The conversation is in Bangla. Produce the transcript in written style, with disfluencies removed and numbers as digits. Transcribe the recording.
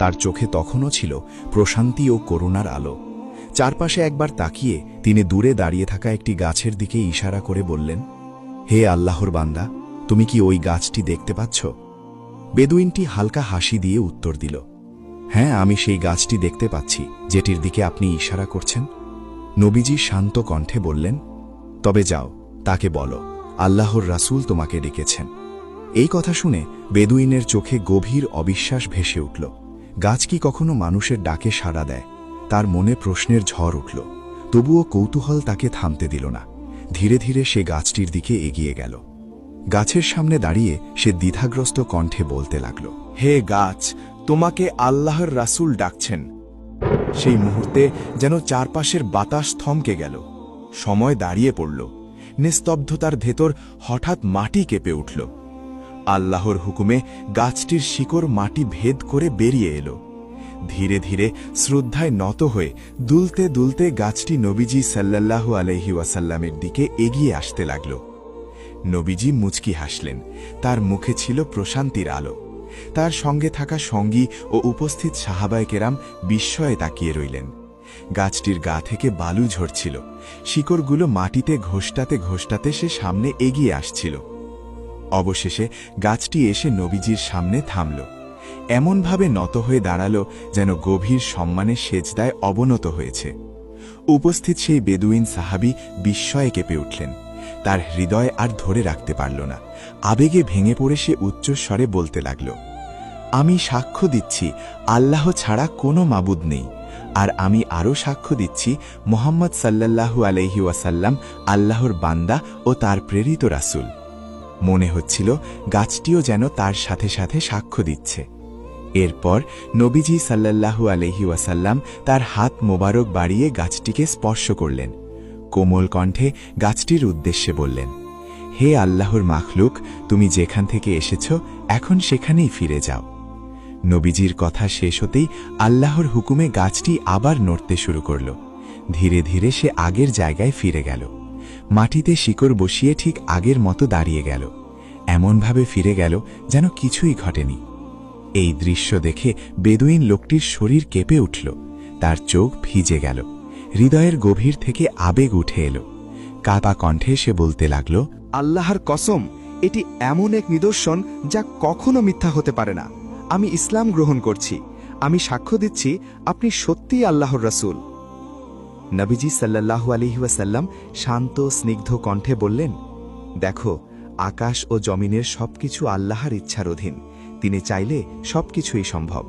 তার চোখে তখনও ছিল প্রশান্তি ও করুণার আলো। চারপাশে একবার তাকিয়ে তিনি দূরে দাঁড়িয়ে থাকা একটি গাছের দিকে ইশারা করে বললেন, হে আল্লাহর বান্দা, তুমি কি ওই গাছটি দেখতে পাচ্ছ? বেদুইনটি হালকা হাসি দিয়ে উত্তর দিল, হ্যাঁ, আমি সেই গাছটি দেখতে পাচ্ছি যেটির দিকে আপনি ইশারা করছেন। নবীজি শান্ত কণ্ঠে বললেন, তবে যাও, তাকে বলো আল্লাহর রাসূল তোমাকে ডেকেছেন। এই কথা শুনে বেদুইনের চোখে গভীর অবিশ্বাস ভেসে উঠল। গাছ কি কখনো মানুষের ডাকে সাড়া দেয়? তার মনে প্রশ্নের ঝড় উঠল, তবুও কৌতূহল তাকে থামতে দিল না। ধীরে ধীরে সে গাছটির দিকে এগিয়ে গেল। গাছের সামনে দাঁড়িয়ে সে দ্বিধাগ্রস্ত কণ্ঠে বলতে লাগল, হে গাছ, তোমাকে আল্লাহর রাসূল ডাকছেন। সেই মুহূর্তে যেন চারপাশের বাতাস থমকে গেল। সময় দাঁড়িয়ে পড়ল। নিস্তব্ধতার ভেতর হঠাৎ মাটি কেঁপে উঠল। আল্লাহর হুকুমে গাছটির শিকড় মাটি ভেদ করে বেরিয়ে এলো। ধীরে ধীরে শ্রদ্ধায় নত হয়ে দুলতে দুলতে গাছটি নবীজি সাল্লাল্লাহু আলাইহি ওয়াসাল্লামের দিকে এগিয়ে আসতে লাগল। নবীজি মুচকি হাসলেন। তার মুখে ছিল প্রশান্তির আলো। তার সঙ্গে থাকা সঙ্গী ও উপস্থিত সাহাবায়ে কেরাম বিস্ময়ে তাকিয়ে রইলেন। গাছটির গা থেকে বালু ঝরছিল। শিকড়গুলো মাটিতে ঘোষটাতে ঘোষটাতে সে সামনে এগিয়ে আসছিল। অবশেষে গাছটি এসে নবীজির সামনে থামল। এমনভাবে নত হয়ে দাঁড়াল যেন গভীর সম্মানে সেজদায় অবনত হয়েছে। উপস্থিত সেই বেদুইন সাহাবী বিস্ময়ে কেঁপে উঠলেন। তার হৃদয় আর ধরে রাখতে পারল না। আবেগে ভেঙে পড়ে সে উচ্চস্বরে বলতে লাগল, আমি সাক্ষ্য দিচ্ছি আল্লাহ ছাড়া কোনো মাবুদ নেই, আর আমি আরও সাক্ষ্য দিচ্ছি মুহাম্মদ সাল্লাল্লাহু আলাইহি ওয়াসাল্লাম আল্লাহর বান্দা ও তার প্রেরিত রাসূল। মনে হচ্ছিল গাছটিও যেন তার সাথে সাথে সাক্ষ্য দিচ্ছে। এরপর নবীজি সাল্লাল্লাহু আলাইহি ওয়াসাল্লাম তার হাত মোবারক বাড়িয়ে গাছটিকে স্পর্শ করলেন। কোমল কণ্ঠে গাছটির উদ্দেশ্যে বললেন, হে আল্লাহর মাখলুক, তুমি যেখান থেকে এসেছ এখন সেখানেই ফিরে যাও। নবীজির কথা শেষ হতেই আল্লাহর হুকুমে গাছটি আবার নড়তে শুরু করল। ধীরে ধীরে সে আগের জায়গায় ফিরে গেল। মাটিতে শিকড় বসিয়ে ঠিক আগের মতো দাঁড়িয়ে গেল। এমনভাবে ফিরে গেল যেন কিছুই ঘটেনি। এই দৃশ্য দেখে বেদুইন লোকটির শরীর কেঁপে উঠল। তার চোখ ভিজে গেল। হৃদয়ের গভীর থেকে আবেগ উঠে এলো। কাঁপা কণ্ঠে সে বলতে লাগল, আল্লাহর কসম, এটি এমন এক নিদর্শন যা কখনো মিথ্যা হতে পারে না। আমি ইসলাম গ্রহণ করছি। আমি সাক্ষ্য দিচ্ছি আপনি সত্যিই আল্লাহর রাসূল। নবীজি সাল্লাল্লাহু আলাইহি ওয়াসাল্লাম শান্ত স্নিগ্ধ কণ্ঠে বললেন, দেখো, আকাশ ও জমিনের সবকিছু আল্লাহর ইচ্ছার অধীন। তিনি চাইলে সবকিছুই সম্ভব।